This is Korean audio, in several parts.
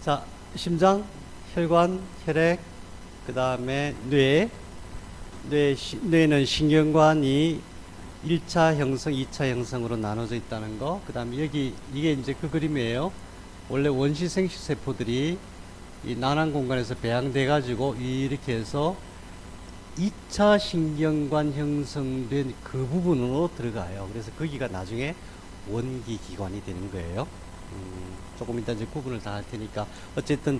자, 심장, 혈관, 혈액, 그 다음에 뇌는 신경관이 1차 형성, 2차 형성으로 나눠져 있다는 거. 그 다음에 여기, 이게 이제 그 그림이에요. 원래 원시 생식 세포들이 이 난한 공간에서 배양돼 가지고 이렇게 해서 2차 신경관 형성된 그 부분으로 들어가요. 그래서 거기가 나중에 원기 기관이 되는 거예요. 조금 이따 이제 구분을 다 할 테니까 어쨌든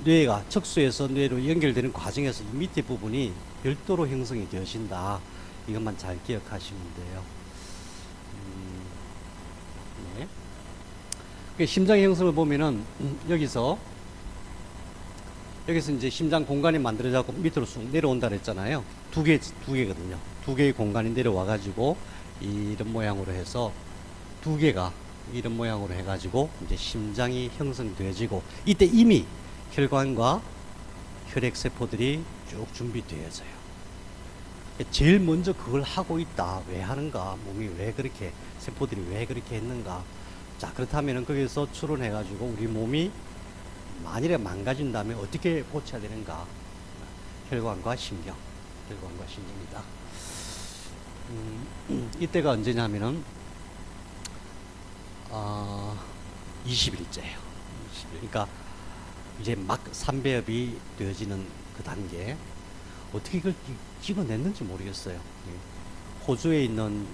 뇌가 척수에서 뇌로 연결되는 과정에서 이 밑에 부분이 별도로 형성이 되어진다. 이것만 잘 기억하시면 돼요. 네. 그 심장 형성을 보면은 여기서 이제 심장 공간이 만들어져서 밑으로 쑥 내려온다 그랬잖아요. 두 개거든요. 두 개의 공간이 내려와 가지고 이런 모양으로 해서 두 개가 이런 모양으로 해가지고 이제 심장이 형성되어지고, 이때 이미 혈관과 혈액세포들이 쭉 준비되어져요. 제일 먼저 그걸 하고 있다. 왜 하는가? 몸이 왜 그렇게, 세포들이 왜 그렇게 했는가? 자, 그렇다면 거기서 추론해가지고 우리 몸이 만일에 망가진다면 어떻게 고쳐야 되는가? 혈관과 신경입니다. 이때가 언제냐면은 20일째예요. 20일. 그러니까 이제 막 산배업이 되어지는 그 단계. 어떻게 이걸 찍어냈는지 모르겠어요. 호주에 있는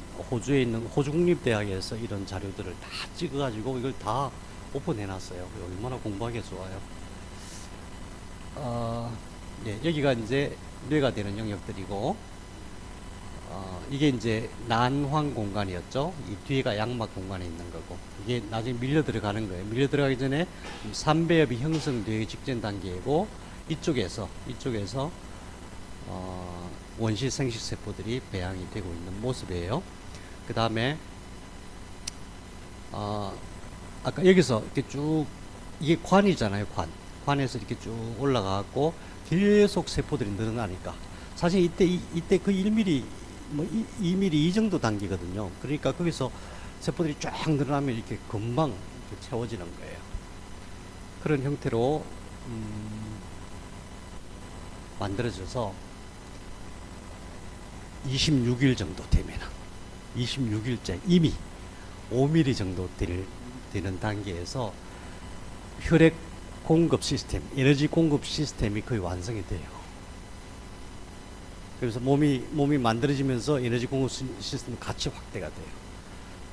호주국립대학에서 이런 자료들을 다 찍어가지고 이걸 다 오픈해놨어요. 얼마나 공부하기 좋아요. 네, 여기가 이제 뇌가 되는 영역들이고, 이게 이제 난황 공간이었죠. 이 뒤에가 양막 공간에 있는 거고, 이게 나중에 밀려 들어가는 거예요. 밀려 들어가기 전에 산배엽이 형성되기 직전 단계이고, 이쪽에서 원시 생식 세포들이 배양이 되고 있는 모습이에요. 그 다음에 아까 여기서 이렇게 쭉, 이게 관이잖아요. 관에서 이렇게 쭉 올라가고 계속 세포들이 늘어나니까, 사실 이때 그 1mm, 뭐 2mm 이 정도 단계거든요. 그러니까 거기서 세포들이 쫙 늘어나면 이렇게 금방 이렇게 채워지는 거예요. 그런 형태로 만들어져서 26일 정도 되면, 26일째 이미 5mm 정도 되는 단계에서 혈액 공급 시스템, 에너지 공급 시스템이 거의 완성이 돼요. 그래서 몸이 만들어지면서 에너지 공급 시스템이 같이 확대가 돼요.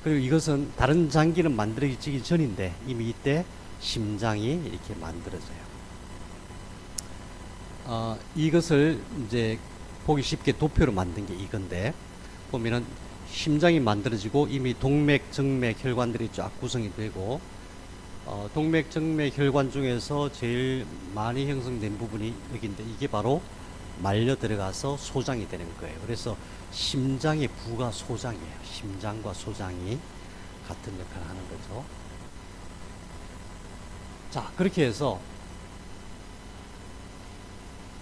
그리고 이것은 다른 장기는 만들어지기 전인데 이미 이때 심장이 이렇게 만들어져요. 이것을 이제 보기 쉽게 도표로 만든 게 이건데, 보면은 심장이 만들어지고 이미 동맥, 정맥, 혈관들이 쫙 구성이 되고, 동맥, 정맥, 혈관 중에서 제일 많이 형성된 부분이 여기인데, 이게 바로 말려 들어가서 소장이 되는 거예요. 그래서 심장의 부가 소장이에요. 심장과 소장이 같은 역할을 하는 거죠. 자, 그렇게 해서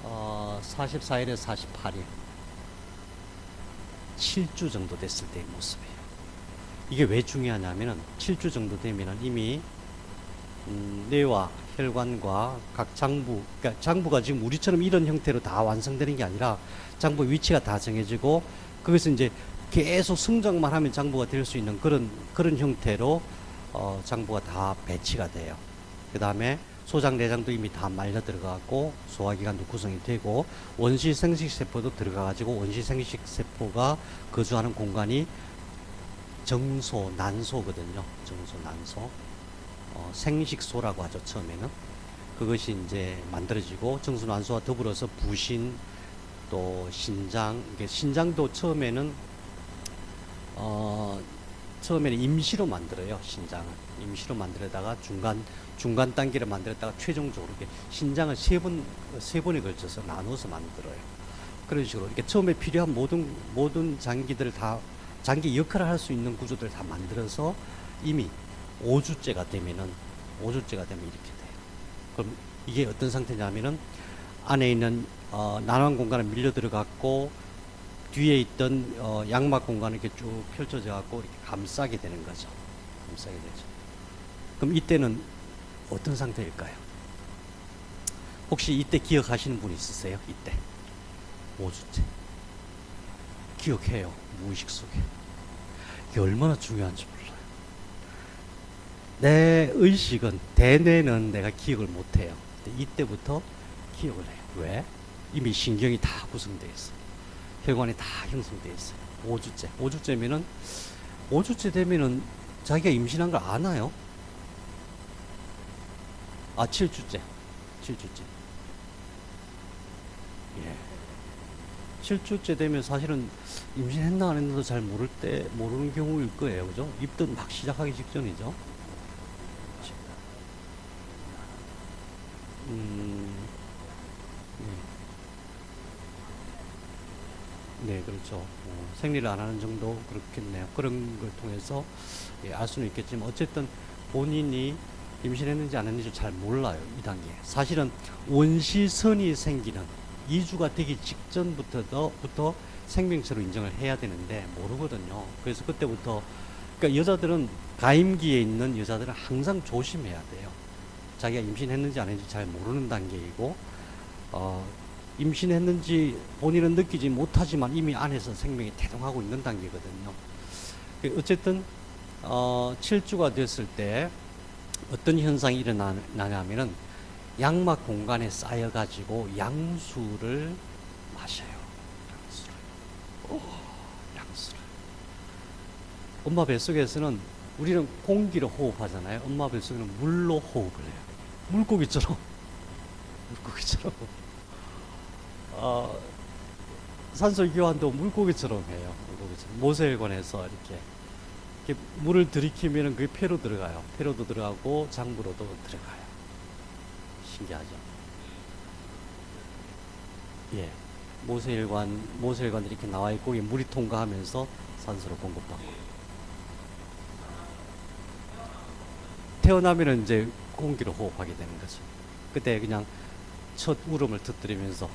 44일에서 48일, 7주 정도 됐을 때의 모습이에요. 이게 왜 중요하냐면은 7주 정도 되면은 이미 뇌와 혈관과 각 장부, 그러니까 장부가 지금 우리처럼 이런 형태로 다 완성되는 게 아니라 장부 위치가 다 정해지고, 거기서 이제 계속 성장만 하면 장부가 될 수 있는 그런 형태로 장부가 다 배치가 돼요. 그 다음에 소장, 내장도 이미 다 말려 들어가고 소화기관도 구성이 되고, 원시 생식 세포도 들어가가지고 원시 생식 세포가 거주하는 공간이 정소, 난소거든요. 정소, 난소. 생식소라고 하죠. 처음에는 그것이 이제 만들어지고, 정수난소와 더불어서 부신, 또 신장, 신장도 처음에는 임시로 만들어요. 신장을 임시로 만들다가 중간 단계를 만들었다가 최종적으로 이렇게 신장을 세 번에 걸쳐서 나눠서 만들어요. 그런 식으로 이렇게 처음에 필요한 모든 장기들을 다, 장기 역할을 할 수 있는 구조들을 다 만들어서 이미 5주째가 되면 이렇게 돼요. 그럼 이게 어떤 상태냐면은 안에 있는 난황 공간에 밀려 들어갔고, 뒤에 있던 양막 공간이 이렇게 쭉 펼쳐져 갖고 이렇게 감싸게 되는 거죠. 감싸게 되죠. 그럼 이때는 어떤 상태일까요? 혹시 이때 기억하시는 분 있으세요? 이때 5주째 기억해요. 무의식 속에 이게 얼마나 중요한지 몰라요. 내 의식은, 대뇌는 내가 기억을 못해요. 근데 이때부터 기억을 해요. 왜? 이미 신경이 다 구성되어 있어요. 혈관이 다 형성되어 있어요. 5주째 되면은 자기가 임신한 걸 아나요? 7주째. 예. 7주째 되면 사실은 임신했나 안 했나도 잘 모르는 경우일 거예요. 그죠? 입덧 막 시작하기 직전이죠. 네, 그렇죠. 생리를 안 하는 정도 그렇겠네요. 그런 걸 통해서 알 수는 있겠지만 어쨌든 본인이 임신했는지 안 했는지 잘 몰라요. 이 단계. 사실은 원시선이 생기는 2주가 되기 직전부터 생명체로 인정을 해야 되는데 모르거든요. 그래서 그때부터, 그러니까 여자들은, 가임기에 있는 여자들은 항상 조심해야 돼요. 자기가 임신했는지 안 했는지 잘 모르는 단계이고, 임신했는지 본인은 느끼지 못하지만 이미 안에서 생명이 태동하고 있는 단계거든요. 어쨌든 7주가 됐을 때 어떤 현상이 일어나냐면은 양막 공간에 쌓여가지고 양수를 마셔요. 양수를. 엄마 뱃속에서는 우리는 공기로 호흡하잖아요. 엄마 뱃속에는 물로 호흡을 해요. 물고기처럼. 산소 교환도 물고기처럼 해요. 모세혈관에서 이렇게 물을 들이키면 그게 폐로 들어가요. 폐로도 들어가고 장부로도 들어가요. 신기하죠? 예. 모세혈관들이 이렇게 나와 있고, 물이 통과하면서 산소를 공급받고. 태어나면은 이제 공기로 호흡하게 되는 거죠. 그때 그냥 첫 울음을 터뜨리면서,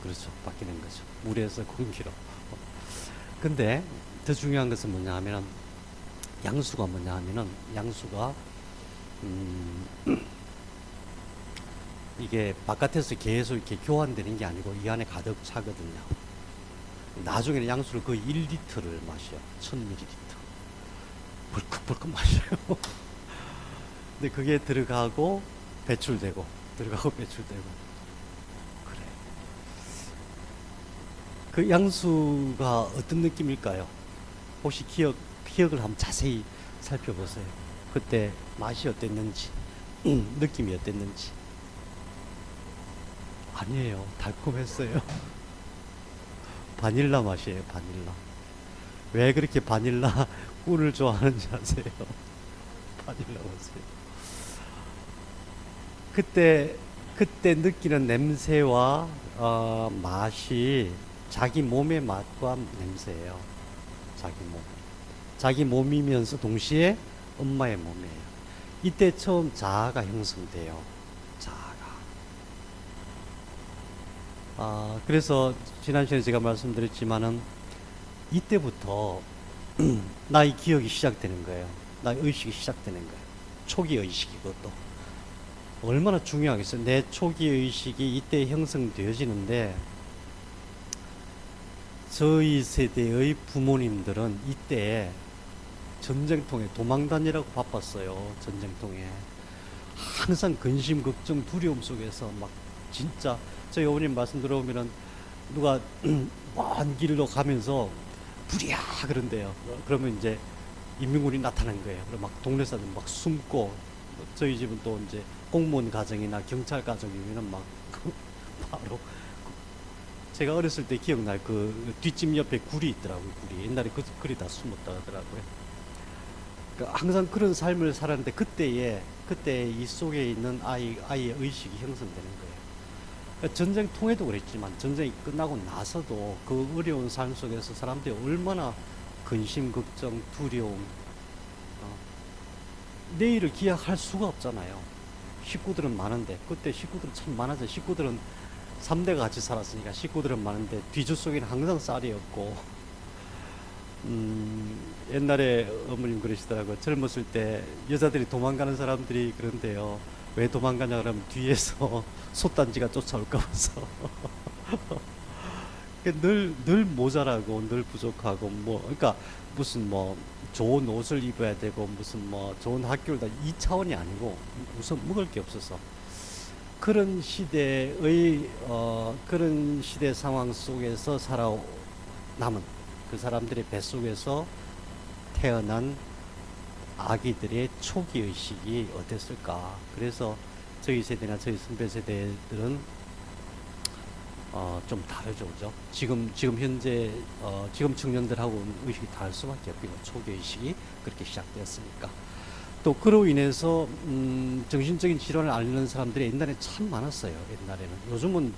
그렇죠. 바뀌는 거죠. 물에서 공기로. 근데 더 중요한 것은 뭐냐 하면은, 양수가 뭐냐 하면은, 양수가 이게 바깥에서 계속 이렇게 교환되는 게 아니고 이 안에 가득 차거든요. 나중에는 양수를 거의 1리터를 마셔요. 1000ml. 벌컥벌컥 마셔요. 근데 그게 들어가고 배출되고, 그래. 그 양수가 어떤 느낌일까요? 혹시 기억을 한번 자세히 살펴보세요. 그때 맛이 어땠는지, 느낌이 어땠는지. 아니에요. 달콤했어요. 바닐라 맛이에요, 바닐라. 왜 그렇게 바닐라 꿀을 좋아하는지 아세요? 바닐라 맛이에요. 그때 느끼는 냄새와 맛이 자기 몸의 맛과 냄새예요. 자기 몸이면서 동시에 엄마의 몸이에요. 이때 처음 자아가 형성돼요. 그래서 지난 시간에 제가 말씀드렸지만은 이때부터 나의 기억이 시작되는 거예요. 나의 의식이 시작되는 거예요. 초기 의식이, 그것도 얼마나 중요하겠어요. 내 초기 의식이 이때 형성되어지는데, 저희 세대의 부모님들은 이때 전쟁통에 도망 다니라고 바빴어요. 전쟁통에 항상 근심, 걱정, 두려움 속에서 막, 진짜 저희 어머님 말씀 들어보면은 누가 먼 길로 가면서 불이야 그런데요. 그러면 이제 인민군이 나타난 거예요. 그럼 막 동네 사람들 막 숨고, 저희 집은 또 이제 공무원 가정이나 경찰 가정이면은 막 바로, 제가 어렸을 때 기억날 그 뒷집 옆에 굴이 있더라고요. 굴이 옛날에 굴이 다 숨었다 하더라고요. 그러니까 항상 그런 삶을 살았는데 그때 이 속에 있는 아이의 의식이 형성되는 거예요. 그러니까 전쟁 통에도 그랬지만 전쟁이 끝나고 나서도 그 어려운 삶 속에서 사람들이 얼마나 근심, 걱정, 두려움, 내일을 기약할 수가 없잖아요. 식구들은 많은데, 그때 식구들은 참 많아서, 식구들은 3대가 같이 살았으니까 식구들은 많은데 뒤주 속에는 항상 쌀이 없고, 옛날에 어머님 그러시더라고요. 젊었을 때 여자들이 도망가는 사람들이 그런데요, 왜 도망가냐 그러면 뒤에서 솥단지가 쫓아올까 봐서. 늘 모자라고 늘 부족하고 뭐 그러니까 무슨 뭐 좋은 옷을 입어야 되고 무슨 뭐 좋은 학교를 다 이 차원이 아니고 우선 먹을 게 없어서 그런 시대의 그런 시대 상황 속에서 살아남은 그 사람들의 뱃속에서 태어난 아기들의 초기 의식이 어땠을까? 그래서 저희 세대나 저희 선배 세대들은 좀 다르죠, 그죠? 지금 현재 지금 청년들하고 의식이 다를 수밖에 없고 초기 의식이 그렇게 시작되었으니까. 또 그로 인해서 정신적인 질환을 앓는 사람들이 옛날에 참 많았어요. 옛날에는. 요즘은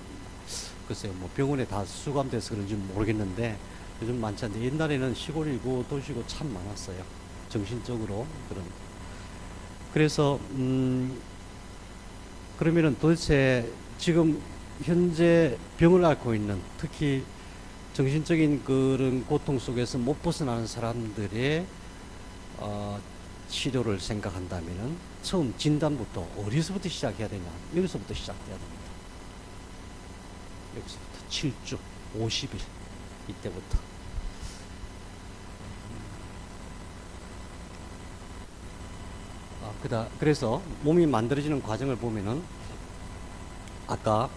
글쎄요, 뭐 병원에 다 수감돼서 그런지 모르겠는데 요즘 많지 않은데 옛날에는 시골이고 도시고 참 많았어요. 정신적으로 그런. 그래서 그러면은 도대체 지금 현재 병을 앓고 있는 특히 정신적인 그런 고통 속에서 못 벗어나는 사람들의 치료를 생각한다면은 처음 진단부터 어디서부터 시작해야 되냐? 여기서부터 시작해야 됩니다. 여기서부터 7주, 50일 이때부터. 그래서 몸이 만들어지는 과정을 보면은 아까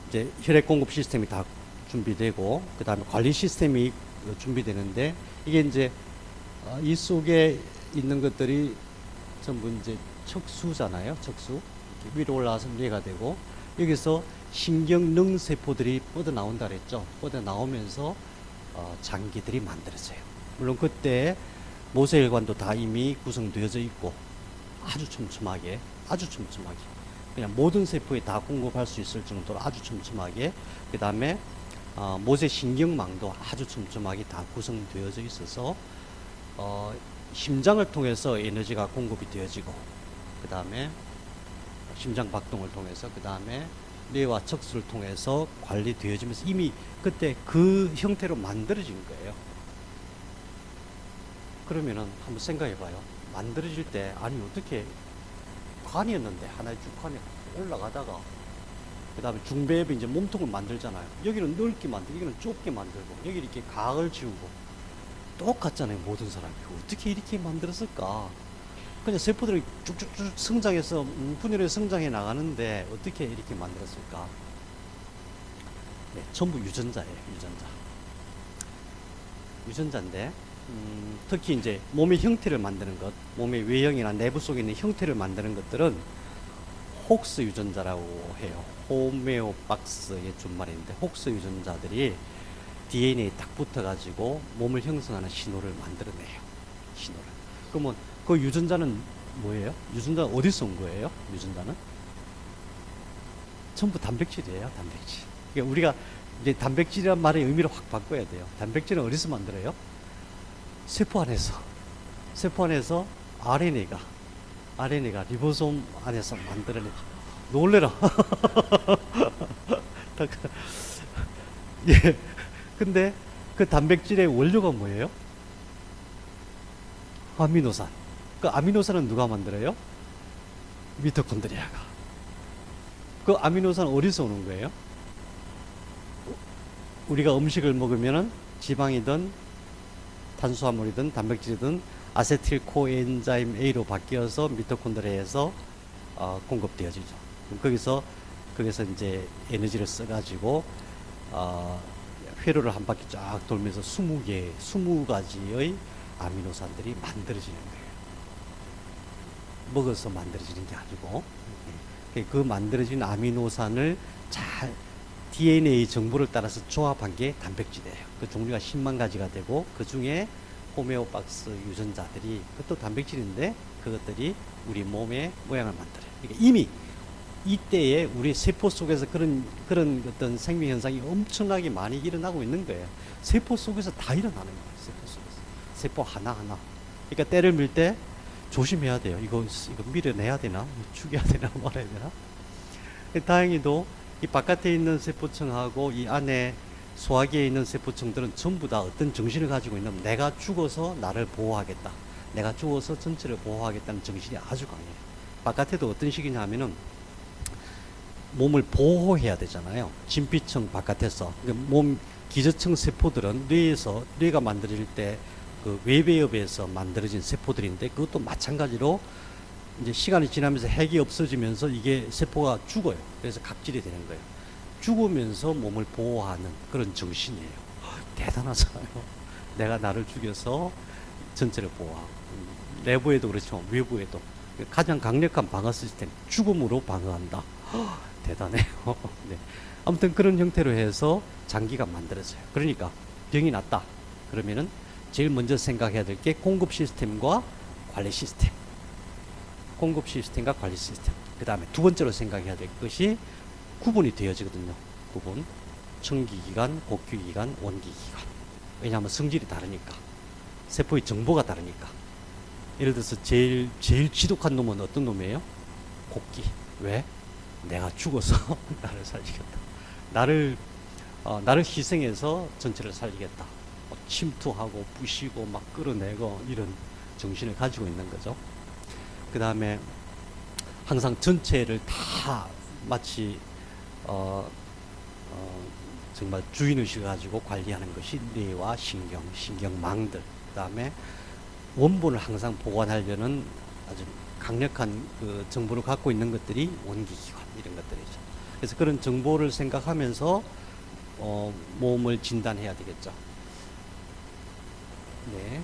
이제 혈액 공급 시스템이 다 준비되고 그 다음에 관리 시스템이 준비되는데 이게 이제 이 속에 있는 것들이 전부 이제 척수잖아요. 척수 위로 올라와서 뇌가 되고 여기서 신경능 세포들이 뻗어 나온다 그랬죠. 뻗어 나오면서 장기들이 만들어져요. 물론 그때 모세혈관도 다 이미 구성되어져 있고 아주 촘촘하게 그냥 모든 세포에 다 공급할 수 있을 정도로 아주 촘촘하게 그 다음에 모세 신경망도 아주 촘촘하게 다 구성되어져 있어서 심장을 통해서 에너지가 공급이 되어지고 그 다음에 심장 박동을 통해서 그 다음에 뇌와 척수를 통해서 관리되어지면서 이미 그때 그 형태로 만들어진 거예요. 그러면은 한번 생각해 봐요. 만들어질 때 아니 어떻게 관이었는데 하나의 쭉 관이 올라가다가 그 다음에 중배엽이 이제 몸통을 만들잖아요. 여기는 넓게 만들고 여기는 좁게 만들고 여기 이렇게 각을 지우고 똑같잖아요. 모든 사람이 어떻게 이렇게 만들었을까? 그냥 세포들이 쭉쭉쭉 성장해서 분열해 성장해 나가는데 어떻게 이렇게 만들었을까? 네, 전부 유전자예요. 유전자인데 특히 이제 몸의 형태를 만드는 것, 몸의 외형이나 내부 속에 있는 형태를 만드는 것들은 혹스 유전자라고 해요. 호메오박스의 준말인데 혹스 유전자들이 DNA에 딱 붙어가지고 몸을 형성하는 신호를 만들어내요. 신호를. 그러면 그 유전자는 뭐예요? 유전자는 어디서 온 거예요? 유전자는? 전부 단백질이에요. 단백질. 그러니까 우리가 이제 단백질이란 말의 의미를 확 바꿔야 돼요. 단백질은 어디서 만들어요? 세포 안에서 RNA가 리보솜 안에서 만들어내. 놀래라. 예. 근데 그 단백질의 원료가 뭐예요? 아미노산. 그 아미노산은 누가 만들어요? 미토콘드리아가. 그 아미노산 어디서 오는 거예요? 우리가 음식을 먹으면은 지방이든 탄수화물이든 단백질이든 아세틸 코엔자임 A로 바뀌어서 미토콘드리아에서 공급되어지죠. 거기서 이제 에너지를 써가지고 회로를 한 바퀴 쫙 돌면서 20가지의 아미노산들이 만들어지는 거예요. 먹어서 만들어지는 게 아니고 그 만들어진 아미노산을 잘 DNA 정보를 따라서 조합한 게 단백질이에요. 그 종류가 10만 가지가 되고 그 중에 호메오박스 유전자들이 그것도 단백질인데 그것들이 우리 몸의 모양을 만들어요. 그러니까 이미 이때에 우리 세포 속에서 그런 어떤 생명 현상이 엄청나게 많이 일어나고 있는 거예요. 세포 속에서 다 일어나는 거예요. 세포 속에서. 세포 하나하나. 그러니까 때를 밀 때 조심해야 돼요. 이거 밀어내야 되나? 죽여야 되나? 말아야 되나? 다행히도 이 바깥에 있는 세포층하고 이 안에 소화기에 있는 세포층들은 전부 다 어떤 정신을 가지고 있는 내가 죽어서 나를 보호하겠다. 내가 죽어서 전체를 보호하겠다는 정신이 아주 강해요. 바깥에도 어떤 식이냐 하면은 몸을 보호해야 되잖아요. 진피층 바깥에서. 그러니까 몸 기저층 세포들은 뇌가 만들어질 때 그 외배엽에서 만들어진 세포들인데 그것도 마찬가지로 이제 시간이 지나면서 핵이 없어지면서 이게 세포가 죽어요. 그래서 각질이 되는 거예요. 죽으면서 몸을 보호하는 그런 정신이에요. 대단하잖아요. 내가 나를 죽여서 전체를 보호하고. 내부에도 그렇지만 외부에도. 가장 강력한 방어 시스템, 죽음으로 방어한다. 대단해요. 네. 아무튼 그런 형태로 해서 장기가 만들어져요. 그러니까 병이 났다. 그러면은 제일 먼저 생각해야 될 게 공급 시스템과 관리 시스템. 공급 시스템과 관리 시스템. 그 다음에 두 번째로 생각해야 될 것이 구분이 되어지거든요. 구분. 청기기관, 곡기기관, 원기기관. 왜냐하면 성질이 다르니까. 세포의 정보가 다르니까. 예를 들어서 제일 지독한 놈은 어떤 놈이에요? 곡기. 왜? 내가 죽어서 나를 살리겠다. 나를 희생해서 전체를 살리겠다. 침투하고 부시고 막 끌어내고 이런 정신을 가지고 있는 거죠. 그 다음에 항상 전체를 다 마치 정말 주인의식을 가지고 관리하는 것이 뇌와 신경망들. 그 다음에 원본을 항상 보관하려는 아주 강력한 그 정보를 갖고 있는 것들이 원기기관 이런 것들이죠. 그래서 그런 정보를 생각하면서 몸을 진단해야 되겠죠. 네,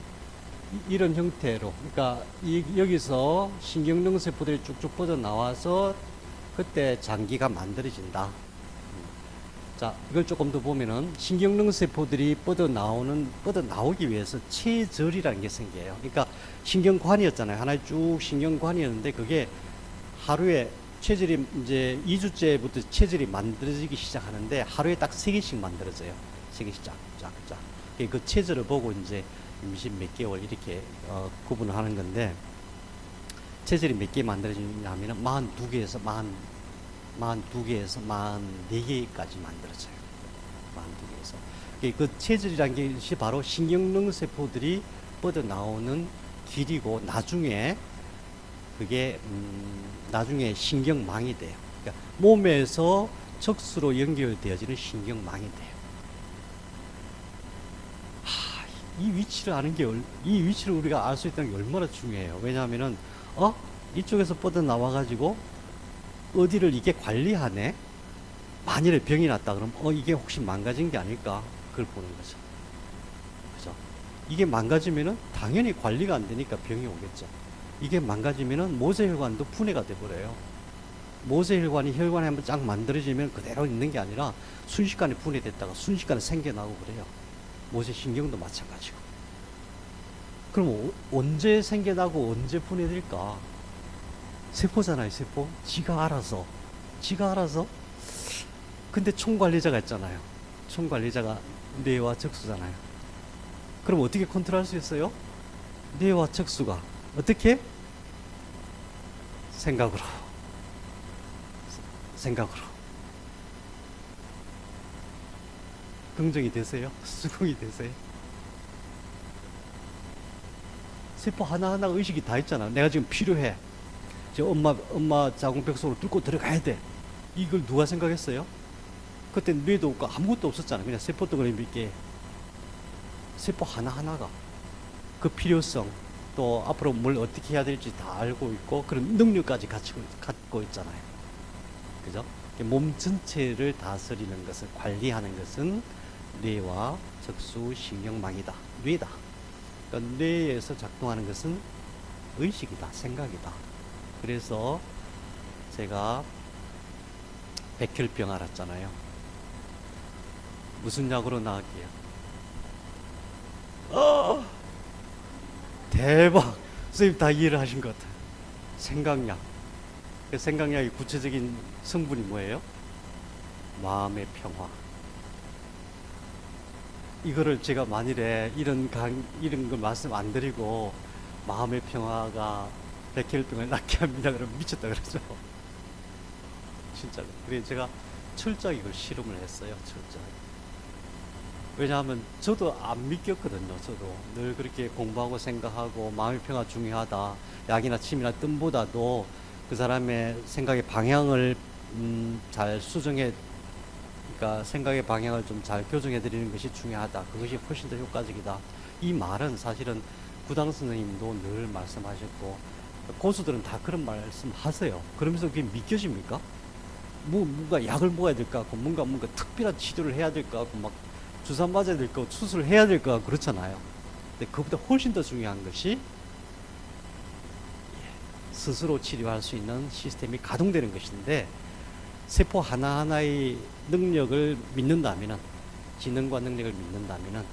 이런 형태로, 그러니까 여기서 신경능 세포들이 쭉쭉 뻗어 나와서 그때 장기가 만들어진다. 자, 이걸 조금 더 보면은 신경능 세포들이 뻗어 나오기 위해서 체절이라는 게 생겨요. 그러니까 신경관이었잖아요. 하나의 쭉 신경관이었는데 그게 하루에 체절이 이제 2주째부터 체절이 만들어지기 시작하는데 하루에 딱 3개씩 만들어져요. 3개씩 쫙쫙쫙. 그 체절을 보고 이제 임신 몇 개월 이렇게 구분을 하는 건데 체절이 몇 개 만들어지냐면은 42개에서 44개까지 만들어져요. 42개에서. 그 체질이라는 것이 바로 신경능 세포들이 뻗어 나오는 길이고 나중에 그게 나중에 신경망이 돼요. 그러니까 몸에서 척수로 연결되어지는 신경망이 돼요. 이 위치를 아는 게 이 위치를 우리가 알 수 있다는 게 얼마나 중요해요. 왜냐하면은 이쪽에서 뻗어 나와 가지고 어디를 이게 관리하네? 만일에 병이 났다 그러면 이게 혹시 망가진 게 아닐까? 그걸 보는 거죠. 그죠? 이게 망가지면은 당연히 관리가 안 되니까 병이 오겠죠. 이게 망가지면은 모세혈관도 분해가 돼 버려요. 모세혈관이 혈관에 한번 쫙 만들어지면 그대로 있는 게 아니라 순식간에 분해됐다가 순식간에 생겨나고 그래요. 모세신경도 마찬가지고. 그럼 언제 생겨나고 언제 분해될까? 세포잖아요, 세포. 지가 알아서. 근데 총관리자가 있잖아요. 총관리자가 뇌와 척수잖아요. 그럼 어떻게 컨트롤할 수 있어요? 뇌와 척수가 어떻게? 생각으로. 긍정이 되세요? 수긍이 되세요? 세포 하나하나 의식이 다 있잖아. 내가 지금 필요해. 엄마 자궁벽 속으로 뚫고 들어가야 돼. 이걸 누가 생각했어요? 그때 뇌도 없고 아무것도 없었잖아. 그냥 세포 덩어리 몇 개. 세포 하나하나가 그 필요성, 또 앞으로 뭘 어떻게 해야 될지 다 알고 있고 그런 능력까지 갖고 있잖아요. 그죠? 몸 전체를 다스리는 것을, 관리하는 것은 뇌와 척수 신경망이다. 뇌다. 그러니까 뇌에서 작동하는 것은 의식이다. 생각이다. 그래서 제가 백혈병 알았잖아요. 무슨 약으로 나을게요? 대박! 선생님 다 이해를 하신 것 같아요. 생각약. 그 생각약의 구체적인 성분이 뭐예요? 마음의 평화. 이거를 제가 만일에 이런 걸 말씀 안 드리고 마음의 평화가 백혈병을 낫게 합니다. 그러면 미쳤다 그러죠. 진짜로. 그래서 제가 철저하게 이걸 실험을 했어요. 철저하게. 왜냐하면 저도 안 믿겼거든요. 저도 늘 그렇게 공부하고 생각하고 마음의 평화 중요하다. 약이나 침이나 뜸보다도 그 사람의 생각의 방향을 잘 수정해, 그러니까 생각의 방향을 좀 잘 교정해 드리는 것이 중요하다. 그것이 훨씬 더 효과적이다. 이 말은 사실은 구당 선생님도 늘 말씀하셨고 고수들은 다 그런 말씀 하세요. 그러면서 그게 믿겨집니까? 뭔가 약을 먹어야 될 것 같고 뭔가 특별한 치료를 해야 될 것 같고 막 주사 맞아야 될 것 같고 수술을 해야 될 것 같고 그렇잖아요. 근데 그보다 훨씬 더 중요한 것이 스스로 치료할 수 있는 시스템이 가동되는 것인데, 세포 하나하나의 능력을 믿는다면은, 지능과 능력을 믿는다면은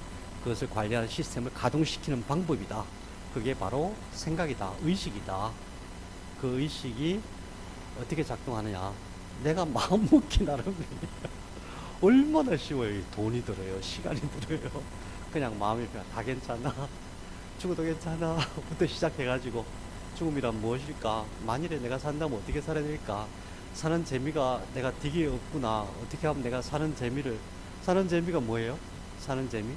그것을 관리하는 시스템을 가동시키는 방법이다. 그게 바로 생각이다, 의식이다. 그 의식이 어떻게 작동하느냐? 내가 마음 먹기 나름이에요. 얼마나 쉬워요. 돈이 들어요, 시간이 들어요. 그냥 마음이 다 괜찮아, 죽어도 괜찮아 부터 시작해가지고, 죽음이란 무엇일까? 만일에 내가 산다면 어떻게 살아야 될까? 사는 재미가 내가 되게 없구나. 어떻게 하면 내가 사는 재미가 뭐예요? 사는 재미?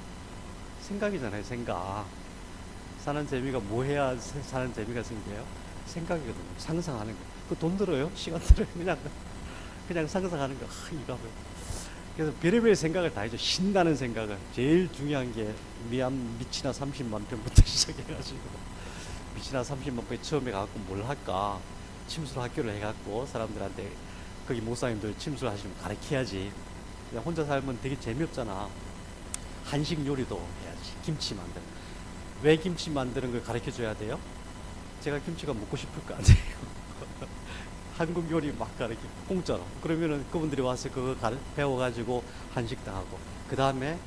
생각이잖아요, 생각. 사는 재미가 뭐 해야 사는 재미가 생겨요? 생각이거든요. 상상하는 거. 그 돈 들어요? 시간 들어요? 그냥 상상하는 거. 이거 하면. 그래서 별의별 생각을 다 해줘. 신나는 생각을. 제일 중요한 게 미치나 30만 평부터 시작해가지고. 미치나 30만 평에 처음에 가갖고 뭘 할까? 침술 학교를 해갖고 사람들한테, 거기 목사님들 침술 하시면 가르쳐야지. 그냥 혼자 살면 되게 재미없잖아. 한식 요리도 해야지. 김치 만드는. 왜 김치 만드는 걸 가르쳐줘야 돼요? 제가 김치가 먹고 싶을 거 아니에요. 한국 요리 막 가르치고 공짜로. 그러면은 그분들이 와서 그거 배워가지고 한식당 하고, 그 다음에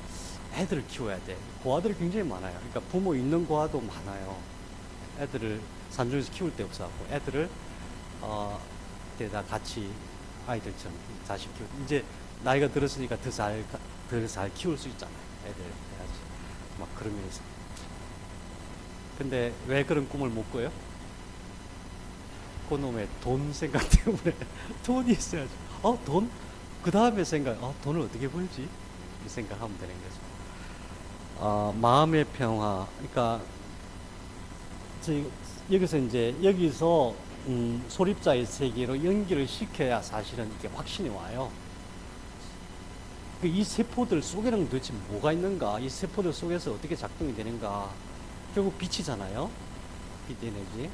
애들을 키워야 돼. 고아들이 굉장히 많아요. 그러니까 부모 있는 고아도 많아요. 애들을 산중에서 키울 데 없어갖고 애들을 데다 같이 아이들처럼 자식 키우. 이제 나이가 들었으니까 더 잘 키울 수 있잖아요. 애들 해야지. 막 그러면서. 근데 왜 그런 꿈을 못 꿔요? 그놈의 돈 생각 때문에. 돈이 있어야지. 돈? 그 다음에 생각, 돈을 어떻게 벌지? 이 생각하면 되는 거죠. 마음의 평화. 그러니까 여기서 소립자의 세계로 연결을 시켜야 사실은 이게 확신이 와요. 이 세포들 속에는 도대체 뭐가 있는가? 이 세포들 속에서 어떻게 작동이 되는가? 결국 빛이잖아요. 빛 에너지.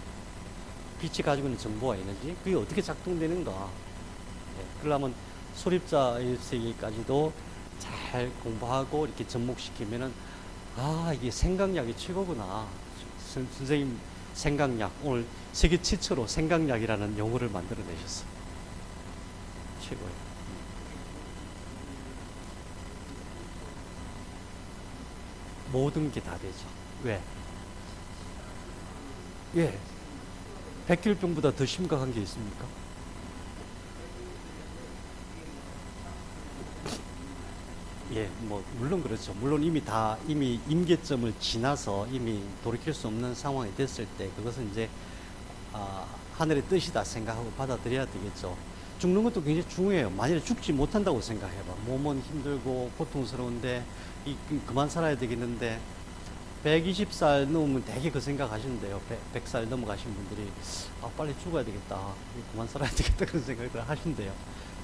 빛이 가지고 있는 정보와 에너지. 그게 어떻게 작동되는가? 네, 그러려면 소립자의 세계까지도 잘 공부하고 이렇게 접목시키면은, 이게 생각력이 최고구나. 선생님 생각약, 오늘 세계 최초로 생각약이라는 용어를 만들어내셨어요. 최고예요. 모든 게 다 되죠. 왜? 예. 백혈병보다 더 심각한 게 있습니까? 예, 물론 그렇죠. 물론 이미 임계점을 지나서 이미 돌이킬 수 없는 상황이 됐을 때, 그것은 이제, 하늘의 뜻이다 생각하고 받아들여야 되겠죠. 죽는 것도 굉장히 중요해요. 만약에 죽지 못한다고 생각해봐. 몸은 힘들고 고통스러운데, 그만 살아야 되겠는데, 120살 넘으면 되게 그 생각 하시는데요. 100살 넘어가신 분들이, 빨리 죽어야 되겠다. 그만 살아야 되겠다. 그런 생각을 하신대요.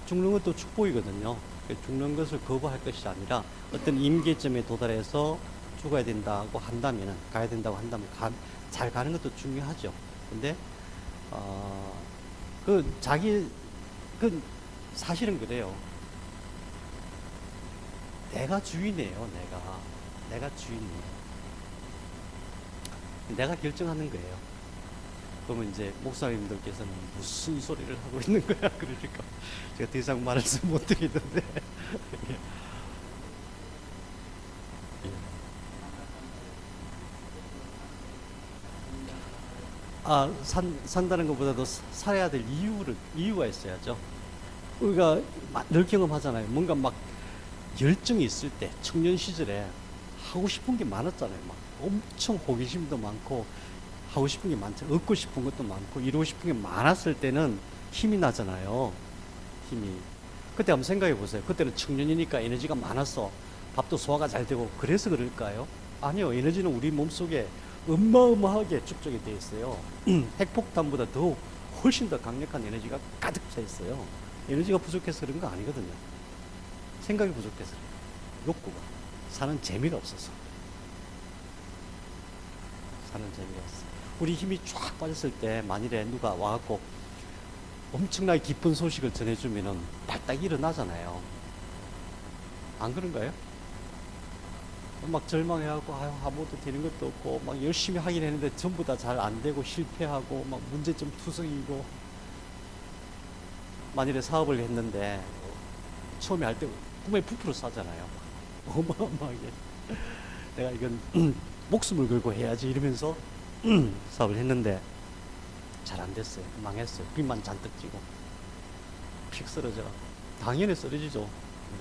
죽는 것도 축복이거든요. 죽는 것을 거부할 것이 아니라 어떤 임계점에 도달해서 죽어야 된다고 한다면, 가야 된다고 한다면 잘 가는 것도 중요하죠. 근데 사실은 그래요. 내가 주인이에요. 내가 주인이에요. 내가 결정하는 거예요. 그러면 이제 목사님들께서는 무슨 소리를 하고 있는 거야? 그러니까 제가 더 이상 말씀 못 드리는데. 산다는 것보다도 살아야 될 이유가 있어야죠. 우리가 늘 경험하잖아요. 뭔가 막 열정이 있을 때, 청년 시절에 하고 싶은 게 많았잖아요. 막 엄청 호기심도 많고, 하고 싶은 게 많죠. 얻고 싶은 것도 많고, 이루고 싶은 게 많았을 때는 힘이 나잖아요. 힘이. 그때 한번 생각해 보세요. 그때는 청년이니까 에너지가 많았어. 밥도 소화가 잘 되고, 그래서 그럴까요? 아니요. 에너지는 우리 몸속에 어마어마하게 축적이 되어 있어요. 핵폭탄보다 더 훨씬 더 강력한 에너지가 가득 차 있어요. 에너지가 부족해서 그런 거 아니거든요. 생각이 부족해서 그래요. 욕구가. 사는 재미가 없어서. 사는 재미가 없어. 우리 힘이 쫙 빠졌을 때 만일에 누가 와갖고 엄청나게 기쁜 소식을 전해주면은 발딱 일어나잖아요. 안 그런가요? 막 절망해하고 아유 아무것도 되는 것도 없고 막 열심히 하긴 했는데 전부 다 잘 안 되고 실패하고 막 문제점 투성이고 만일에 사업을 했는데 처음에 할 때 꿈에 부풀어 싸잖아요. 어마어마하게 내가 이건 목숨을 걸고 해야지 이러면서 사업을 했는데 잘 안 됐어요. 망했어요. 빚만 잔뜩 지고 픽 쓰러져. 당연히 쓰러지죠.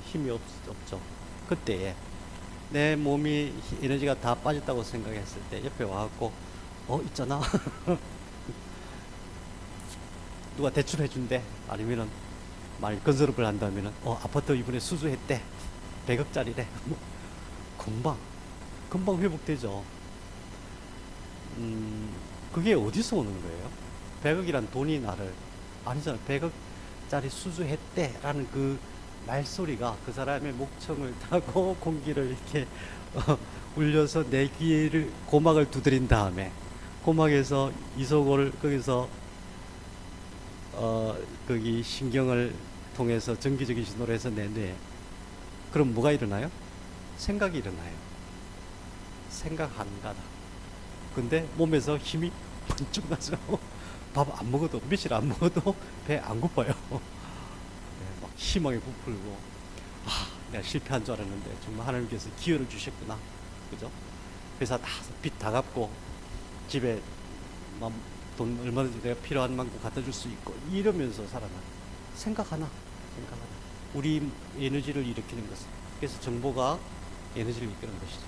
힘이 없죠. 그때에 내 몸이 에너지가 다 빠졌다고 생각했을 때 옆에 와갖고 있잖아. 누가 대출해 준대. 아니면은 만약 건설업을 한다면은 아파트 이번에 수주했대. 100억짜리래. 금방 회복되죠. 그게 어디서 오는 거예요? 100억이란 돈이 나를 아니잖아. 100억짜리 수주했대 라는 그 말소리가 그 사람의 목청을 타고 공기를 이렇게 울려서 내 귀를 고막을 두드린 다음에 고막에서 이소골 거기서 거기 신경을 통해서 전기적인 신호를 해서 내 뇌에 그럼 뭐가 일어나요? 생각이 일어나요. 생각 한가다. 근데 몸에서 힘이 번쩍 나죠. 밥 안 먹어도 며칠 안 먹어도 배 안 고파요. 막 희망이 부풀고 내가 실패한 줄 알았는데 정말 하나님께서 기회를 주셨구나. 그죠? 회사 빚 다 갚고 집에 돈 얼마든지 내가 필요한 만큼 갖다 줄 수 있고 이러면서 살아나. 생각하나. 우리 에너지를 일으키는 것은. 그래서 정보가 에너지를 이끄는 것이죠.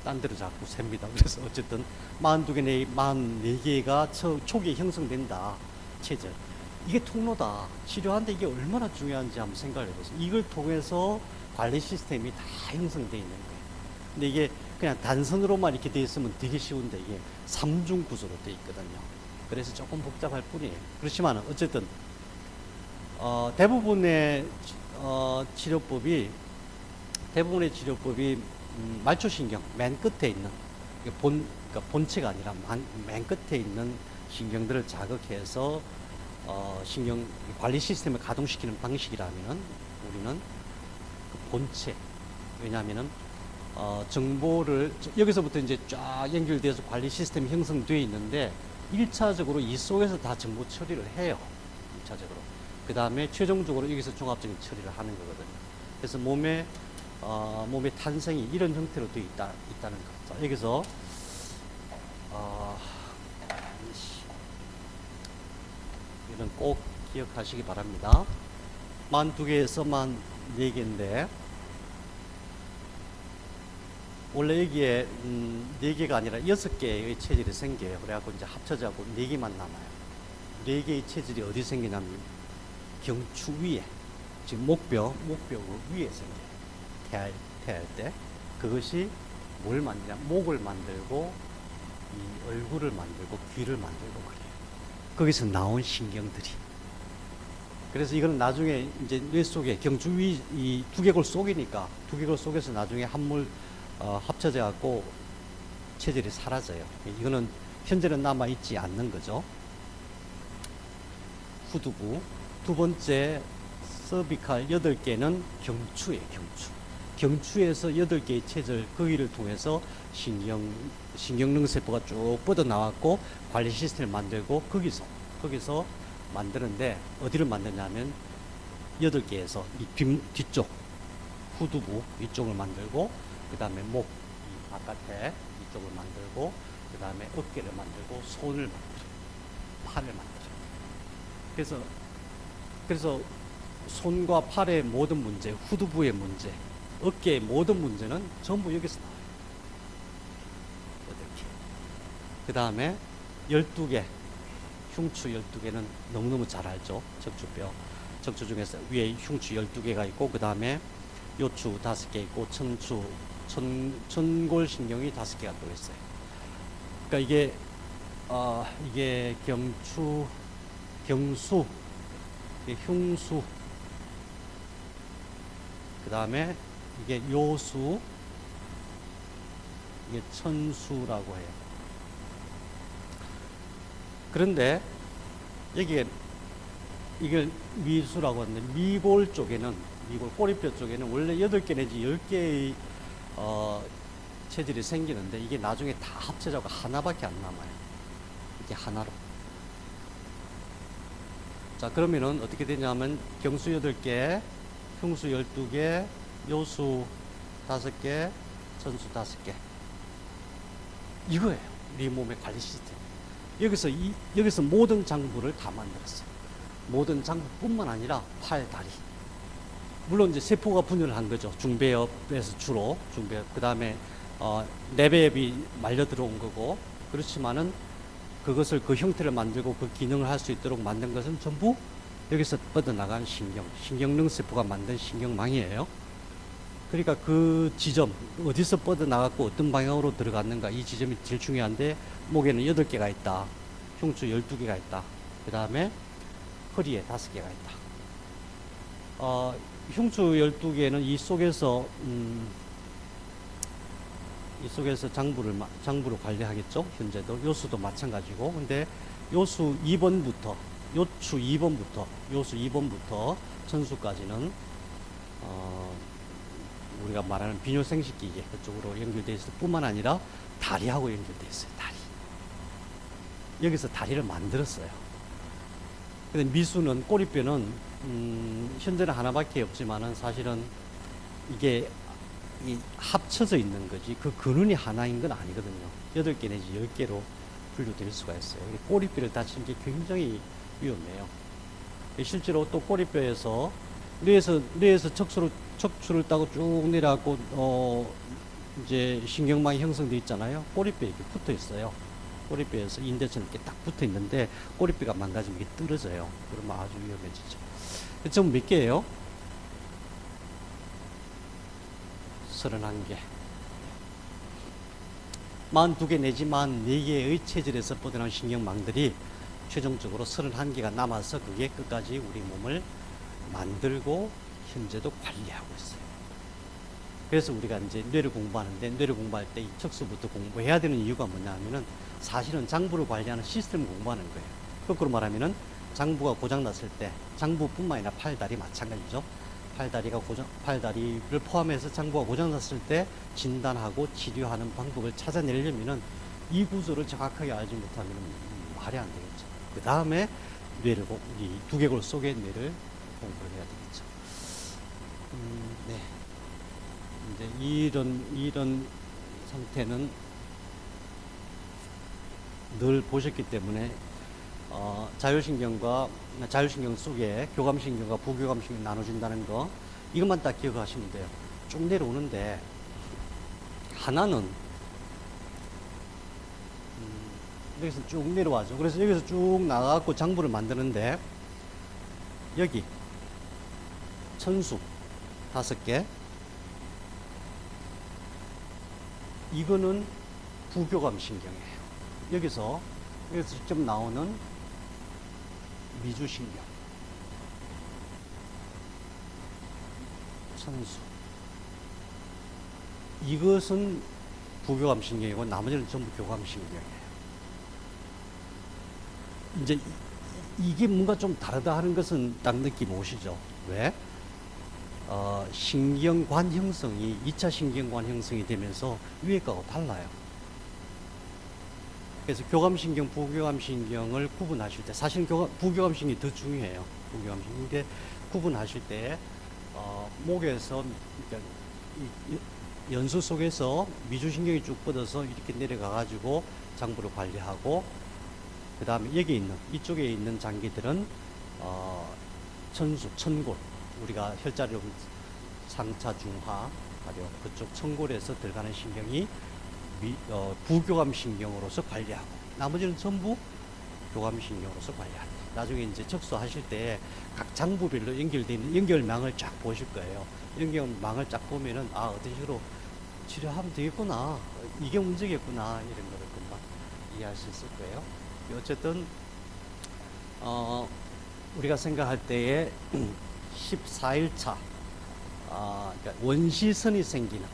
딴 데로 자꾸 셉니다. 그래서 어쨌든 44개가 초기에 형성된다. 체질. 이게 통로다. 치료하는데 이게 얼마나 중요한지 한번 생각을 해보세요. 이걸 통해서 관리 시스템이 다 형성되어 있는 거예요. 근데 이게 그냥 단선으로만 이렇게 되어 있으면 되게 쉬운데 이게 3중 구조로 되어 있거든요. 그래서 조금 복잡할 뿐이에요. 그렇지만 어쨌든 대부분의 치료법이 말초신경 맨 끝에 있는 그러니까 본체가 아니라 맨 끝에 있는 신경들을 자극해서 신경 관리 시스템을 가동시키는 방식이라면은 우리는 그 본체. 왜냐하면은 정보를 여기서부터 이제 쫙 연결돼서 관리 시스템이 형성되어 있는데 1차적으로 이 속에서 다 정보 처리를 해요. 1차적으로. 그 다음에 최종적으로 여기서 종합적인 처리를 하는 거거든요. 그래서 몸의 탄생이 이런 형태로 되어 있다는 거. 자, 여기서 이건 꼭 기억하시기 바랍니다. 42개에서 44개인데 원래 여기에 4개가 아니라 6개의 체질이 생겨요. 그래갖고 이제 합쳐져갖고 4개만 남아요. 4개의 체질이 어디 생기냐면 경추 위에, 지금 목뼈 위에 생겨요. 태할 때. 그것이 뭘 만드냐? 목을 만들고, 이 얼굴을 만들고, 귀를 만들고 그래요. 거기서 나온 신경들이. 그래서 이거는 나중에 이제 뇌 속에 경추 위, 이 두개골 속이니까, 두개골 속에서 나중에 한물 합쳐져 갖고 체질이 사라져요. 이거는 현재는 남아있지 않는 거죠. 후두부. 두 번째 서비칼 8개는 경추예요. 경추에서 8개의 체질 거기를 통해서 신경능세포가 쭉 뻗어나왔고 관리 시스템을 만들고 거기서 만드는데 어디를 만드냐면 8개에서 이 뒤쪽 후두부 이쪽을 만들고 그 다음에 목 이 바깥에 이쪽을 만들고 그 다음에 어깨를 만들고 손을 만들어요. 팔을 만들어요. 그래서 손과 팔의 모든 문제, 후두부의 문제, 어깨의 모든 문제는 전부 여기서 나와요. 이렇게. 그 다음에 12개, 흉추 12개는 너무너무 잘 알죠. 척추뼈. 척추 중에서 위에 흉추 12개가 있고, 그 다음에 요추 5개 있고, 천골신경이 5개가 또 있어요. 그러니까 이게 이게 경수, 이게 흉수, 그 다음에 이게 요수, 이게 천수라고 해요. 그런데 여기에 이걸 미수라고 하는데, 미골 쪽에는, 미골 꼬리뼈 쪽에는 원래 8개 내지 10개의 체질이 생기는데, 이게 나중에 다 합쳐져서 하나밖에 안 남아요. 이게 하나로. 자, 그러면은 어떻게 되냐면 경수 8개, 흉수 12개, 요수 5개, 천수 5개. 이거예요. 우리 몸의 관리 시스템. 여기서 모든 장부를 다 만들었어요. 모든 장부뿐만 아니라 팔, 다리. 물론 이제 세포가 분열을 한 거죠. 중배엽에서 주로. 중배엽. 그 다음에, 내배엽이 말려 들어온 거고. 그렇지만은 그것을 그 형태를 만들고 그 기능을 할 수 있도록 만든 것은 전부 여기서 뻗어나간 신경능 세포가 만든 신경망이에요. 그러니까 그 지점, 어디서 뻗어나갔고 어떤 방향으로 들어갔는가, 이 지점이 제일 중요한데, 목에는 8개가 있다. 흉추 12개가 있다. 그 다음에 허리에 5개가 있다. 흉추 12개는 이 속에서 장부를 관리하겠죠. 현재도. 요수도 마찬가지고. 근데 요수 2번부터, 요추 2번부터 천수까지는, 우리가 말하는 비뇨생식기계 그쪽으로 연결되어 있을 뿐만 아니라 다리하고 연결되어 있어요. 다리. 여기서 다리를 만들었어요. 근데 미수는, 꼬리뼈는, 현재는 하나밖에 없지만은 사실은 이게 합쳐져 있는 거지, 그 근원이 하나인 건 아니거든요. 8개 내지 10개로 분류될 수가 있어요. 꼬리뼈를 다치는 게 굉장히 위험해요. 실제로 또 꼬리뼈에서 뇌에서 척추를 따고 쭉 내려가고, 이제 신경망이 형성되어 있잖아요. 꼬리뼈에 이렇게 붙어 있어요. 꼬리뼈에서 인대처럼 이렇게 딱 붙어 있는데, 꼬리뼈가 망가지면 이게 떨어져요. 그러면 아주 위험해지죠. 전 몇 개예요? 31개. 42개 내지 44개의 체질에서 뻗어나온 신경망들이 최종적으로 31개가 남아서 그게 끝까지 우리 몸을 만들고 현재도 관리하고 있어요. 그래서 우리가 이제 뇌를 공부하는데, 뇌를 공부할 때 이 척수부터 공부해야 되는 이유가 뭐냐 하면은, 사실은 장부를 관리하는 시스템을 공부하는 거예요. 거꾸로 말하면은 장부가 고장났을 때, 장부뿐만 아니라 팔다리 마찬가지죠. 팔다리를 포함해서 장부가 고장났을 때 진단하고 치료하는 방법을 찾아내려면은 이 구조를 정확하게 알지 못하면 말이 안 되겠죠. 그 다음에 이 두개골 속의 뇌를 공부를 해야 되겠죠. 네. 이제 이런 상태는 늘 보셨기 때문에, 자율신경 속에 교감신경과 부교감신경 나눠진다는 거, 이것만 딱 기억하시면 돼요. 쭉 내려오는데, 하나는, 여기서 쭉 내려와죠. 그래서 여기서 쭉 나가갖고 장부를 만드는데, 여기, 천수 5개, 이거는 부교감신경이에요. 여기서 직접 나오는 미주신경, 천수. 이것은 부교감신경이고 나머지는 전부 교감신경이에요. 이제 이게 뭔가 좀 다르다 하는 것은 딱 느낌 오시죠? 왜? 신경관 형성이 2차 신경관 형성이 되면서 위에 거하고 달라요. 그래서 교감신경, 부교감신경을 구분하실 때, 사실은 부교감신경이 더 중요해요. 부교감신경인데, 구분하실 때, 목에서, 그러니까 연수 속에서 미주신경이 쭉 뻗어서 이렇게 내려가가지고 장부를 관리하고, 그 다음에 이쪽에 있는 장기들은, 천수, 천골. 우리가 혈자리로 상차, 중하, 가려, 그쪽 천골에서 들어가는 신경이 부교감신경으로서 관리하고, 나머지는 전부 교감신경으로서 관리한다. 나중에 이제 척수하실 때 각 장부별로 연결되어 있는 연결망을 쫙 보실 거예요. 연결망을 쫙 보면은, 어떤 식으로 치료하면 되겠구나, 이게 문제겠구나, 이런 거를 금방 이해할 수 있을 거예요. 어쨌든 우리가 생각할 때에 14일차 그러니까 원시선이 생기는,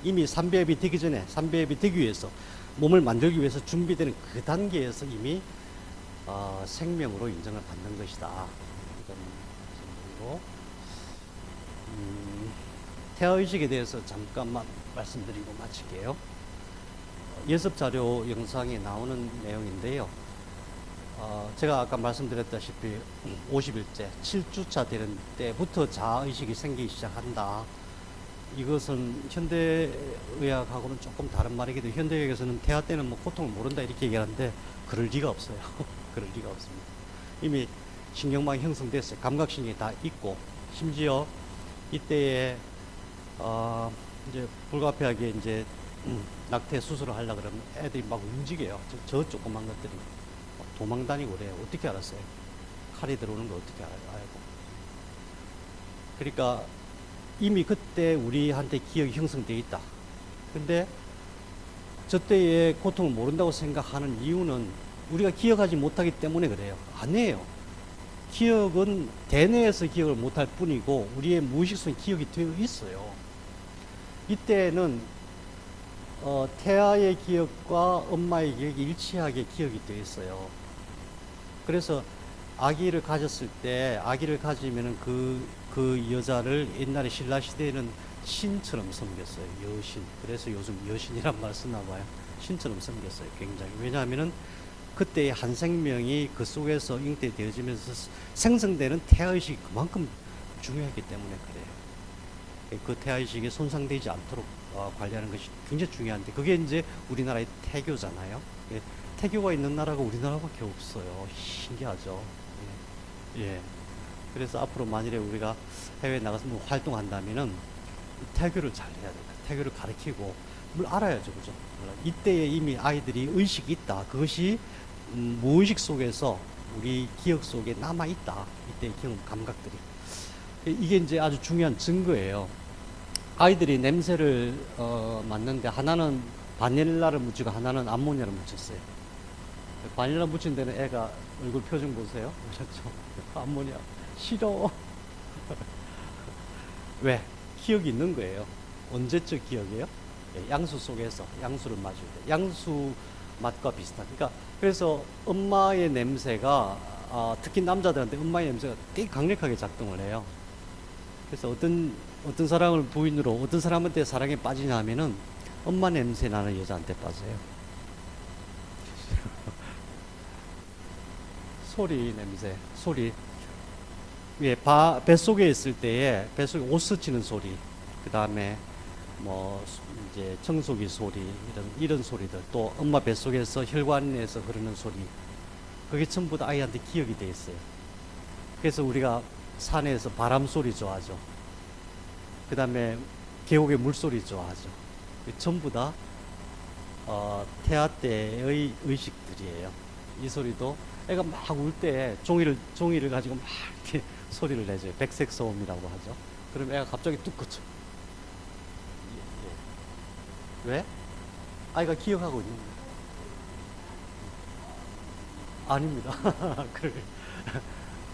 이미 삼배압이 되기 전에, 삼배압이 되기 위해서, 몸을 만들기 위해서 준비되는 그 단계에서 이미 생명으로 인정을 받는 것이다. 이런 정도로 태아의식에 대해서 잠깐만 말씀드리고 마칠게요. 예습 자료 영상에 나오는 내용인데요. 제가 아까 말씀드렸다시피 50일째 7주차 되는 때부터 자아의식이 생기기 시작한다. 이것은 현대의학하고는 조금 다른 말이기도 해요. 현대의학에서는 태아 때는 뭐 고통을 모른다 이렇게 얘기하는데 그럴 리가 없어요. 그럴 리가 없습니다. 이미 신경망이 형성됐어요. 감각신경이 다 있고, 심지어 이때에 이제 불가피하게 이제 낙태 수술을 하려고 그러면 애들이 막 움직여요. 저 조그만 것들이 도망 다니고 그래요. 어떻게 알았어요? 칼이 들어오는 거 어떻게 알고. 그러니까 이미 그때 우리한테 기억이 형성되어 있다. 근데 저 때의 고통을 모른다고 생각하는 이유는 우리가 기억하지 못하기 때문에 그래요. 아니에요. 기억은 대뇌에서 기억을 못할 뿐이고 우리의 무의식 속에 기억이 되어 있어요. 이때는 태아의 기억과 엄마의 기억이 일치하게 기억이 되어 있어요. 그래서 아기를 가졌을 때, 아기를 가지면은 그 여자를 옛날에 신라시대에는 신처럼 섬겼어요. 여신. 그래서 요즘 여신이란 말 쓰나 봐요. 신처럼 섬겼어요. 굉장히. 왜냐하면은 그때의 한 생명이 그 속에서 잉태되어지면서 생성되는 태아의식이 그만큼 중요했기 때문에 그래요. 그 태아의식이 손상되지 않도록 관리하는 것이 굉장히 중요한데, 그게 이제 우리나라의 태교잖아요. 태교가 있는 나라가 우리나라밖에 없어요. 신기하죠. 예. 그래서 앞으로 만일에 우리가 해외에 나가서 뭐 활동한다면은 태교를 잘 해야 됩니다. 태교를 가르치고, 뭘 알아야죠. 그죠? 이때에 이미 아이들이 의식이 있다. 그것이 무의식 속에서 우리 기억 속에 남아있다. 이때의 경험, 감각들이. 이게 이제 아주 중요한 증거예요. 아이들이 냄새를 맡는데 하나는 바닐라를 묻히고 하나는 암모니아를 묻혔어요. 바닐라 묻힌 데는 애가 얼굴 표정 보세요. 그렇죠? 암모니아 싫어. 왜? 기억이 있는 거예요. 언제적 기억이에요? 양수 속에서 양수를 마실 때 양수 맛과 비슷한. 그러니까 그래서 엄마의 냄새가 특히 남자들한테 엄마의 냄새가 되게 강력하게 작동을 해요. 그래서 어떤 사람을 부인으로 어떤 사람한테 사랑에 빠지냐면은 엄마 냄새 나는 여자한테 빠져요. 소리 냄새, 소리. 예, 뱃속에 있을 때에 뱃속에 옷 스치는 소리, 그 다음에 뭐 이제 청소기 소리, 이런 소리들, 또 엄마 뱃속에서 혈관에서 흐르는 소리, 그게 전부 다 아이한테 기억이 돼 있어요. 그래서 우리가 산에서 바람 소리 좋아하죠. 그 다음에 계곡의 물소리 좋아하죠. 전부 다 태아 때의 의식들이에요. 이 소리도 애가 막 울 때 종이를 가지고 막 이렇게 소리를 내줘요. 백색 소음이라고 하죠. 그럼 애가 갑자기 뚝 꺼져. 왜? 아이가 기억하고 있는 거예요. 아닙니다.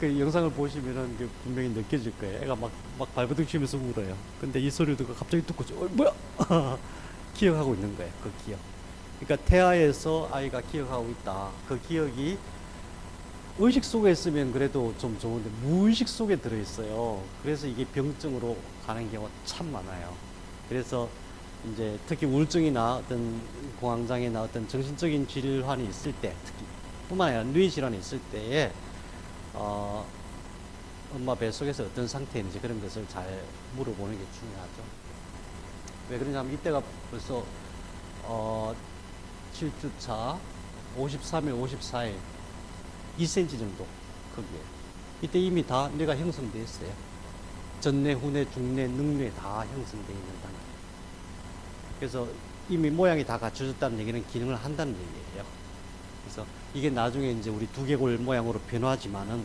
그 영상을 보시면은 분명히 느껴질 거예요. 애가 막 발버둥 치면서 울어요. 근데 이 소리를 듣고 갑자기 뚝 꺼져. 뭐야? 기억하고 있는 거예요. 그 기억. 그러니까 태아에서 아이가 기억하고 있다. 그 기억이 의식 속에 있으면 그래도 좀 좋은데 무의식 속에 들어있어요. 그래서 이게 병증으로 가는 경우가 참 많아요. 그래서 이제 특히 우울증이나 어떤 공황장애나 어떤 정신적인 질환이 있을 때, 특히 뿐만 아니라 뇌 질환이 있을 때에 엄마 뱃속에서 어떤 상태인지 그런 것을 잘 물어보는 게 중요하죠. 왜 그러냐면 이때가 벌써 7주차 53일, 54일 2cm 정도 크기에 이때 이미 다 뇌가 형성되어 있어요. 전뇌, 후뇌, 중뇌, 능뇌 다 형성되어 있는 단계. 그래서 이미 모양이 다 갖춰졌다는 얘기는 기능을 한다는 얘기예요. 그래서 이게 나중에 이제 우리 두개골 모양으로 변하지만은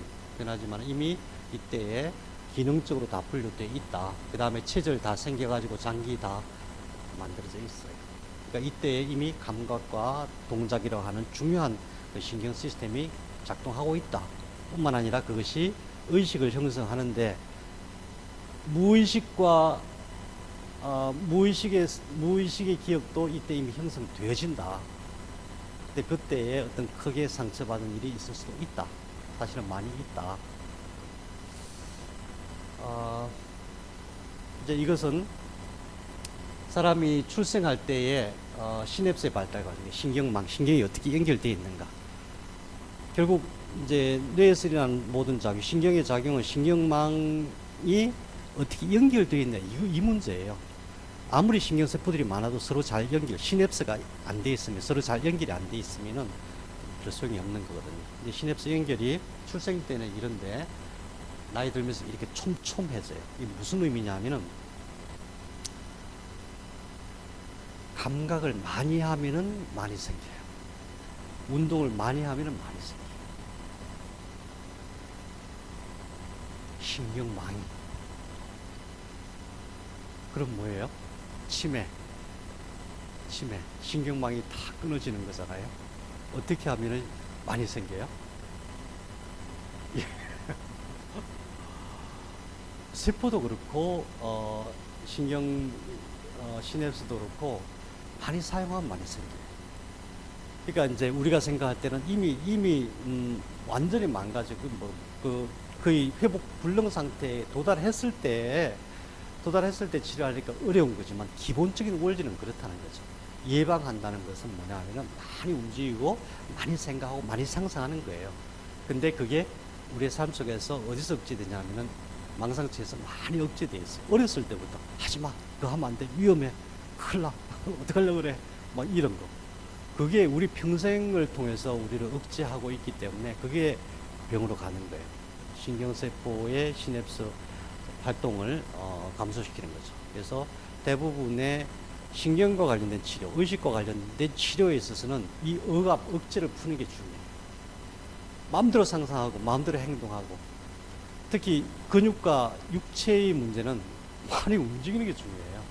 이미 이때에 기능적으로 다 분류되어 있다. 그 다음에 체절 다 생겨가지고 장기 다 만들어져 있어요. 그러니까 이때 이미 감각과 동작이라고 하는 중요한 그 신경 시스템이 작동하고 있다. 뿐만 아니라 그것이 의식을 형성하는데 무의식과 무의식의 기억도 이때 이미 형성되어진다. 근데 그때에 어떤 크게 상처받은 일이 있을 수도 있다. 사실은 많이 있다. 이제 이것은 사람이 출생할 때에 시냅스의 발달과 신경이 어떻게 연결되어 있는가. 결국 이제 뇌에서 일어나는 모든 작용, 신경의 작용은 신경망이 어떻게 연결되어 있냐, 이 문제예요. 아무리 신경세포들이 많아도 서로 잘 시냅스가 안 돼 있으면, 서로 잘 연결이 안 돼 있으면은 별 소용이 없는 거거든요. 근데 시냅스 연결이 출생 때는 이런데 나이 들면서 이렇게 촘촘해져요. 이게 무슨 의미냐면은 감각을 많이 하면은 많이 생겨요. 운동을 많이 하면은 많이 생겨요. 신경망이. 그럼 뭐예요? 치매. 신경망이 다 끊어지는 거잖아요. 어떻게 하면은 많이 생겨요? 예. 세포도 그렇고, 시냅스도 그렇고, 많이 사용하면 많이 생겨요. 그러니까 이제 우리가 생각할 때는 이미 완전히 망가지고, 거의 회복 불능 상태에 도달했을 때 치료하니까 어려운 거지만 기본적인 원리는 그렇다는 거죠. 예방한다는 것은 뭐냐면은 많이 움직이고 많이 생각하고 많이 상상하는 거예요. 근데 그게 우리의 삶 속에서 어디서 억제되냐면은 망상체에서 많이 억제되어 있어요. 어렸을 때부터 하지마, 그거 하면 안 돼, 위험해, 큰일 나, 어떡하려고 그래, 막 이런 거. 그게 우리 평생을 통해서 우리를 억제하고 있기 때문에 그게 병으로 가는 거예요. 신경세포의 시냅스 활동을 감소시키는 거죠. 그래서 대부분의 신경과 관련된 치료, 의식과 관련된 치료에 있어서는 이 억제를 푸는 게 중요해요. 마음대로 상상하고 마음대로 행동하고, 특히 근육과 육체의 문제는 많이 움직이는 게 중요해요.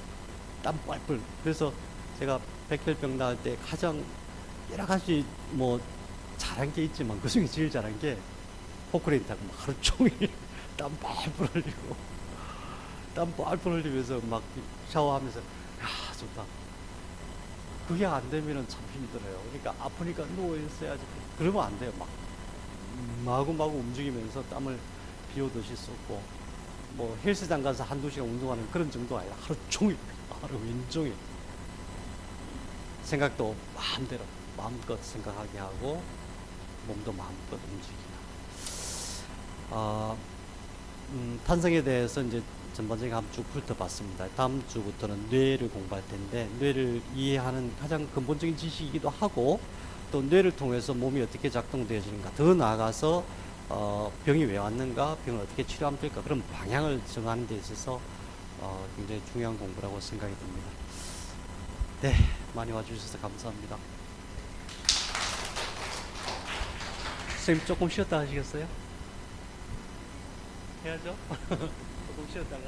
땀 뻘뻘. 그래서 제가 백혈병 나을 때 가장 여러 가지 뭐 잘한 게 있지만 그 중에 제일 잘한 게 포크레인 타고 막 하루 종일 땀 뻘뻘 흘리고, 땀 뻘뻘 흘리면서 막 샤워하면서, 야, 좋다. 그게 안 되면은 참 힘들어요. 그러니까 아프니까 누워 있어야지. 그러면 안 돼요. 막 마구마구 움직이면서 땀을 비 오듯이 쏟고, 뭐 헬스장 가서 한두 시간 운동하는 그런 정도 아니라 하루 종일, 하루 왼종일 생각도 마음껏 생각하게 하고 몸도 마음껏 움직이고. 탄성에 대해서 이제 전반적인 한번 쭉 훑어봤습니다. 다음 주부터는 뇌를 공부할 텐데, 뇌를 이해하는 가장 근본적인 지식이기도 하고, 또 뇌를 통해서 몸이 어떻게 작동되어지는가, 더 나아가서 병이 왜 왔는가, 병을 어떻게 치료하면 될까, 그런 방향을 정하는 데 있어서 굉장히 중요한 공부라고 생각이 듭니다. 네, 많이 와주셔서 감사합니다. 선생님 조금 쉬었다 하시겠어요? 해야죠? 조금 쉬었다가.